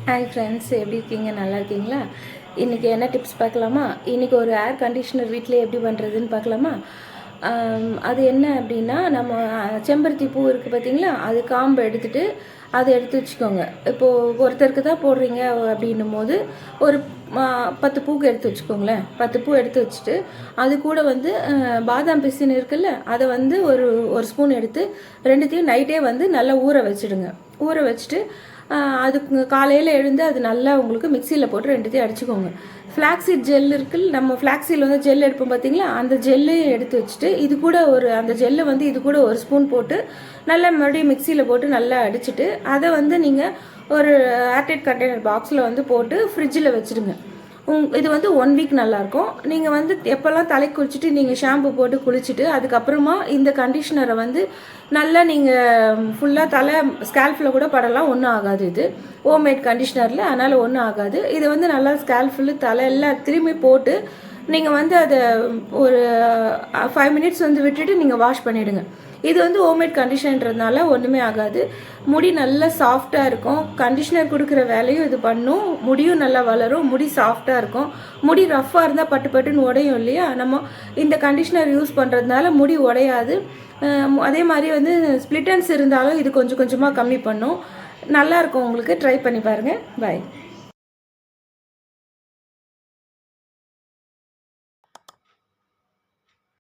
Hi friends, எப்படி இருக்கீங்க? நல்லா இருக்கீங்களா? இன்றைக்கி என்ன டிப்ஸ் பார்க்கலாமா? இன்றைக்கி ஒரு ஏர் கண்டிஷ்னர் வீட்டில் எப்படி பண்ணுறதுன்னு பார்க்கலாமா? அது என்ன அப்படின்னா, நம்ம செம்பருத்தி பூ இருக்குது பார்த்தீங்களா, அது காம்பு எடுத்துகிட்டு அதை எடுத்து வச்சுக்கோங்க. இப்போது ஒருத்தருக்கு தான் போடுறீங்க அப்படின்னும் போது ஒரு 10 பூக்கு எடுத்து வச்சுக்கோங்களேன். 10 பூ எடுத்து வச்சுட்டு அது கூட வந்து பாதாம் பிசின் இருக்குல்ல, அதை வந்து ஒரு ஒரு ஸ்பூன் எடுத்து ரெண்டுத்தையும் நைட்டே வந்து நல்லா ஊற வச்சுடுங்க. ஊற வச்சுட்டு அதுக்கு காலையில் எழுந்து அது நல்லா உங்களுக்கு மிக்சியில் போட்டு ரெண்டுத்தையும் அடிச்சுக்கோங்க. ஃப்ளாக்ஸீட் ஜெல் இருக்குல்ல, நம்ம ஃப்ளாக்ஸீல் வந்து ஜெல் எடுப்போம் பார்த்தீங்களா, அந்த ஜெல்லையும் எடுத்து வச்சுட்டு இது கூட அந்த ஜெல்லை வந்து இது கூட ஒரு ஸ்பூன் போட்டு நல்லா மறுபடியும் மிக்சியில் போட்டு நல்லா அடிச்சுட்டு அதை வந்து நீங்கள் ஒரு ஏர்டைட் கண்டெய்னர் பாக்ஸில் வந்து போட்டு ஃப்ரிட்ஜில் வச்சுடுங்க. இது வந்து 1 வீக் நல்லாயிருக்கும். நீங்கள் வந்து எப்போல்லாம் தலை குளிச்சுட்டு நீங்கள் ஷாம்பு போட்டு குளிச்சுட்டு அதுக்கப்புறமா இந்த கண்டிஷ்னரை வந்து நல்லா நீங்கள் ஃபுல்லாக தலை ஸ்கேல்ஃபில் கூட படலாம், ஒன்றும் ஆகாது. இது ஹோம்மேட் கண்டிஷ்னரில், அதனால் ஒன்றும் ஆகாது. இதை வந்து நல்லா ஸ்கேல்ஃபுல்லு தலை எல்லாம் திரும்பி போட்டு நீங்கள் வந்து அதை ஒரு 5 மினிட்ஸ் வந்து விட்டுட்டு நீங்கள் வாஷ் பண்ணிவிடுங்க. இது வந்து ஹோம்மேட் கண்டிஷனர்ன்றதுனால ஒன்றுமே ஆகாது. முடி நல்லா சாஃப்டாக இருக்கும். கண்டிஷ்னர் கொடுக்குற வேலையும் இது பண்ணும். முடியும் நல்லா வளரும். முடி சாஃப்டாக இருக்கும். முடி ரஃப்பாக இருந்தால் பட்டு பட்டுன்னு உடையும் இல்லையா, நம்ம இந்த கண்டிஷ்னர் யூஸ் பண்ணுறதுனால முடி உடையாது. அதே மாதிரி வந்து ஸ்ப்ளிட்டன்ஸ் இருந்தாலும் இது கொஞ்சம் கொஞ்சமாக கம்மி பண்ணும். நல்லாயிருக்கும். உங்களுக்கு ட்ரை பண்ணி பாருங்கள். பாய்.